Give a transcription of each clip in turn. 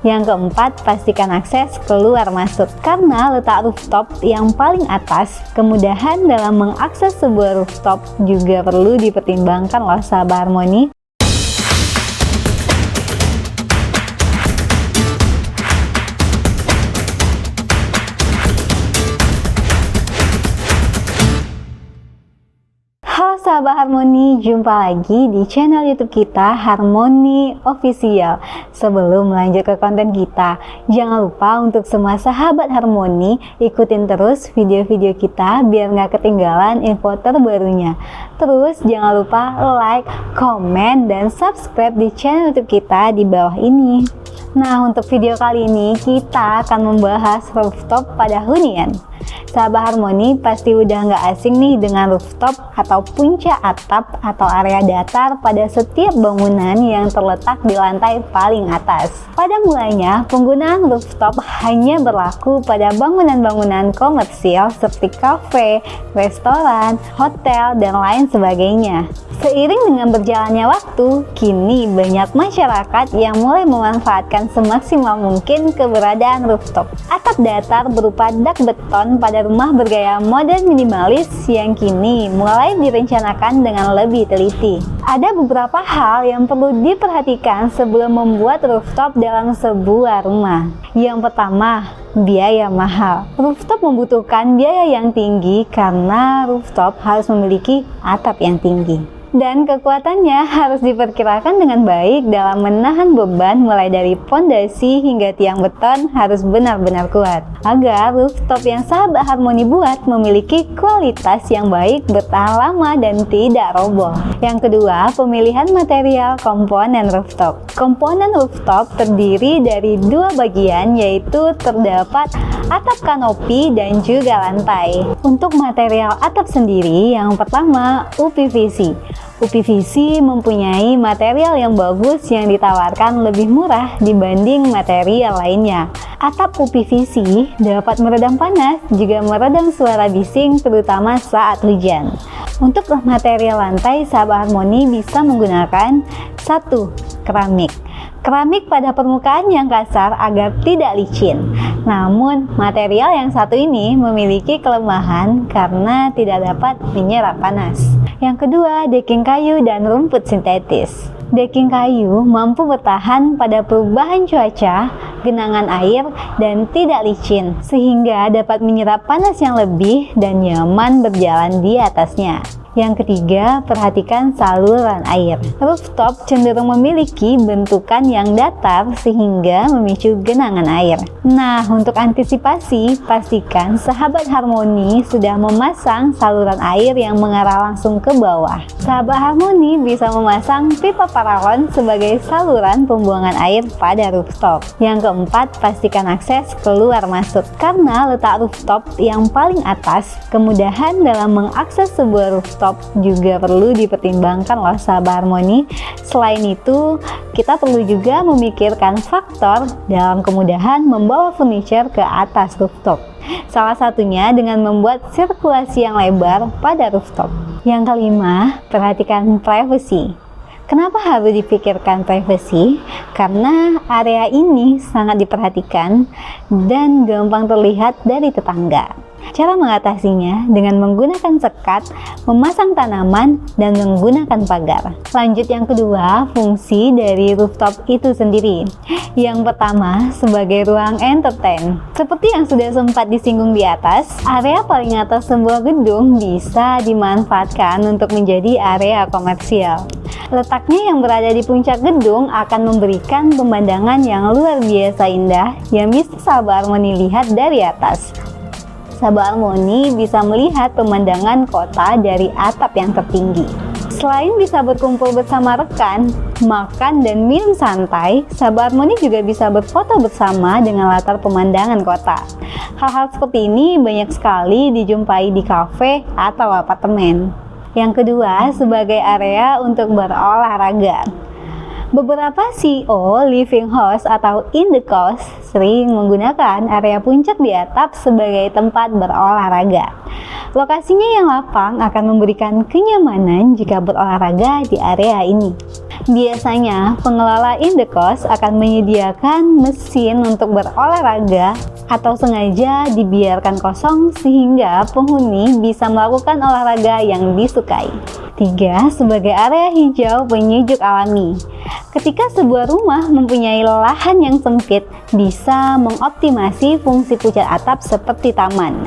Yang keempat, pastikan akses keluar masuk. Karena letak rooftop yang paling atas, kemudahan dalam mengakses sebuah rooftop juga perlu dipertimbangkan loh sahabat Harmoni. Halo sahabat Harmoni, jumpa lagi di channel YouTube kita Harmoni Official. Sebelum lanjut ke konten kita, jangan lupa untuk semua sahabat Harmoni ikutin terus video-video kita biar nggak ketinggalan info terbarunya. Terus jangan lupa like, komen, dan subscribe di channel YouTube kita di bawah ini. Nah, untuk video kali ini kita akan membahas rooftop pada hunian. Sahabat Harmoni pasti udah nggak asing nih dengan rooftop atau puncak atap atau area datar pada setiap bangunan yang terletak di lantai paling atas. Pada mulanya, penggunaan rooftop hanya berlaku pada bangunan-bangunan komersial seperti kafe, restoran, hotel, dan lain sebagainya. Seiring dengan berjalannya waktu, kini banyak masyarakat yang mulai memanfaatkan semaksimal mungkin keberadaan rooftop. Atap datar berupa dak beton pada rumah bergaya modern minimalis yang kini mulai direncanakan dengan lebih teliti. Ada beberapa hal yang perlu diperhatikan sebelum membuat rooftop dalam sebuah rumah. Yang pertama, biaya mahal. Rooftop membutuhkan biaya yang tinggi karena rooftop harus memiliki atap yang tinggi. Dan kekuatannya harus diperkirakan dengan baik dalam menahan beban mulai dari pondasi hingga tiang beton harus benar-benar kuat agar rooftop yang sahabat Harmoni buat memiliki kualitas yang baik, bertahan lama, dan tidak roboh. Yang kedua, pemilihan material komponen rooftop. Komponen rooftop terdiri dari dua bagian, yaitu terdapat atap kanopi dan juga lantai. Untuk material atap sendiri, yang pertama UPVC. UPVC mempunyai material yang bagus yang ditawarkan lebih murah dibanding material lainnya. Atap UPVC dapat meredam panas, juga meredam suara bising terutama saat hujan. Untuk material lantai, sahabat Harmoni bisa menggunakan 1. Keramik. Keramik pada permukaan yang kasar agar tidak licin. Namun, material yang satu ini memiliki kelemahan karena tidak dapat menyerap panas. Yang kedua, decking kayu dan rumput sintetis. Decking kayu mampu bertahan pada perubahan cuaca, genangan air, dan tidak licin, sehingga dapat menyerap panas yang lebih dan nyaman berjalan di atasnya. Yang ketiga, perhatikan saluran air. Rooftop cenderung memiliki bentukan yang datar sehingga memicu genangan air. Nah, untuk antisipasi, pastikan sahabat Harmoni sudah memasang saluran air yang mengarah langsung ke bawah. Sahabat Harmoni bisa memasang pipa paralon sebagai saluran pembuangan air pada rooftop. Yang keempat, pastikan akses keluar masuk. Karena letak rooftop yang paling atas, kemudahan dalam mengakses sebuah rooftop juga perlu dipertimbangkan loh sahabat Harmoni. Selain itu, kita perlu juga memikirkan faktor dalam kemudahan membawa furniture ke atas rooftop. Salah satunya dengan membuat sirkulasi yang lebar pada rooftop. Yang kelima, perhatikan privacy. Kenapa harus dipikirkan privacy? Karena area ini sangat diperhatikan dan gampang terlihat dari tetangga. Cara mengatasinya dengan menggunakan sekat, memasang tanaman, dan menggunakan pagar. Lanjut yang kedua, fungsi dari rooftop itu sendiri. Yang pertama, sebagai ruang entertain. Seperti yang sudah sempat disinggung di atas, area paling atas sebuah gedung bisa dimanfaatkan untuk menjadi area komersial. Letaknya yang berada di puncak gedung akan memberikan pemandangan yang luar biasa indah yang bisa sahabat Harmoni lihat dari atas. Sahabat Harmoni bisa melihat pemandangan kota dari atap yang tertinggi. Selain bisa berkumpul bersama rekan, makan dan minum santai, sahabat Harmoni juga bisa berfoto bersama dengan latar pemandangan kota. Hal-hal seperti ini banyak sekali dijumpai di kafe atau apartemen. Yang kedua, sebagai area untuk berolahraga. Beberapa CEO living house atau indekos sering menggunakan area puncak di atap sebagai tempat berolahraga. Lokasinya yang lapang akan memberikan kenyamanan jika berolahraga di area ini. Biasanya, pengelola indekos akan menyediakan mesin untuk berolahraga atau sengaja dibiarkan kosong sehingga penghuni bisa melakukan olahraga yang disukai. 3. Sebagai area hijau penyejuk alami. Ketika sebuah rumah mempunyai lahan yang sempit, bisa mengoptimasi fungsi pucat atap seperti taman.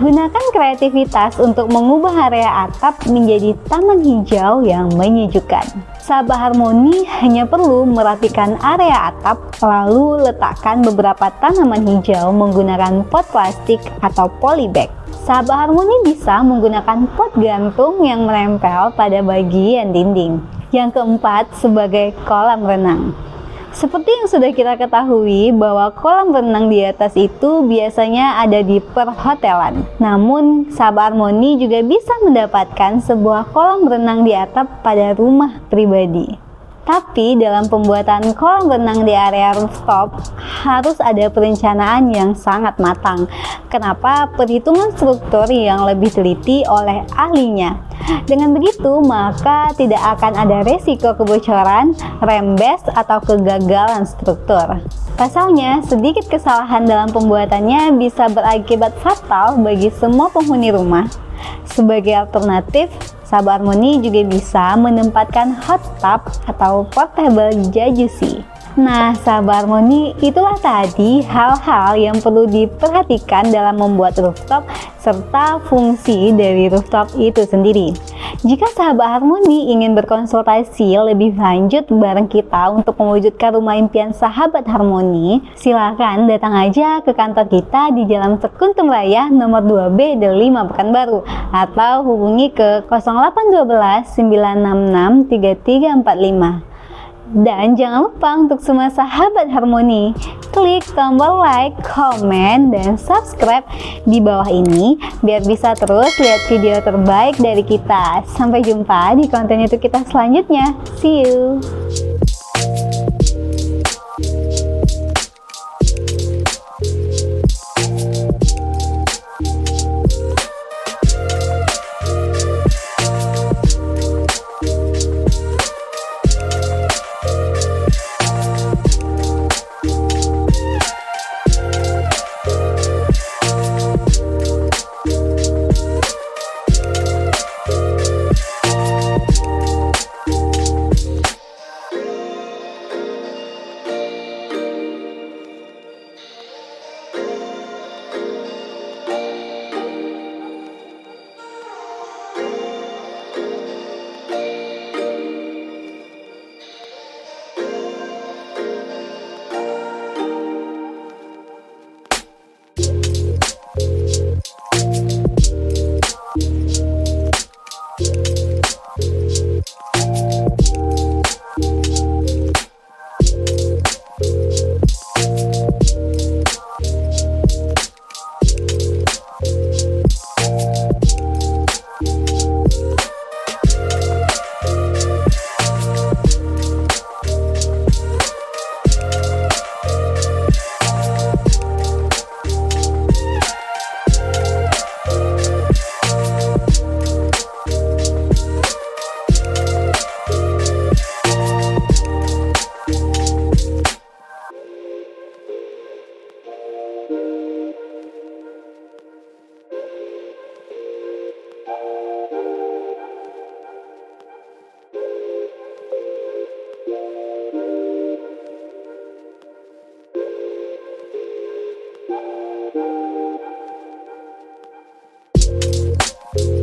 Gunakan kreativitas untuk mengubah area atap menjadi taman hijau yang menyejukkan. Sabah Harmoni hanya perlu merapikan area atap, lalu letakkan beberapa tanaman hijau menggunakan pot plastik atau polybag. Sabah Harmoni bisa menggunakan pot gantung yang menempel pada bagian dinding. Yang keempat, sebagai kolam renang. Seperti yang sudah kita ketahui bahwa kolam renang di atas itu biasanya ada di perhotelan. Namun, Sabah Harmoni juga bisa mendapatkan sebuah kolam renang di atap pada rumah pribadi. Tapi dalam pembuatan kolam renang di area rooftop harus ada perencanaan yang sangat matang. Kenapa? Perhitungan struktur yang lebih teliti oleh ahlinya. Dengan begitu, maka tidak akan ada resiko kebocoran, rembes, atau kegagalan struktur. Pasalnya, sedikit kesalahan dalam pembuatannya bisa berakibat fatal bagi semua penghuni rumah. Sebagai alternatif, Sabah Harmoni juga bisa menempatkan hot tub atau portable jacuzzi. Nah, Sabah Harmoni, itulah tadi hal-hal yang perlu diperhatikan dalam membuat rooftop serta fungsi dari rooftop itu sendiri. Jika Sabah Harmoni ingin berkonsultasi lebih lanjut bareng kita untuk mewujudkan rumah impian sahabat harmoni, silakan datang aja ke kantor kita di Jalan Sekuntum Raya nomor 2B Del 5 Pekanbaru atau hubungi ke 0812 966 3345. Dan jangan lupa untuk semua sahabat harmoni, klik tombol like, komen, dan subscribe di bawah ini biar bisa terus lihat video terbaik dari kita. Sampai jumpa di konten YouTube kita selanjutnya. See you! You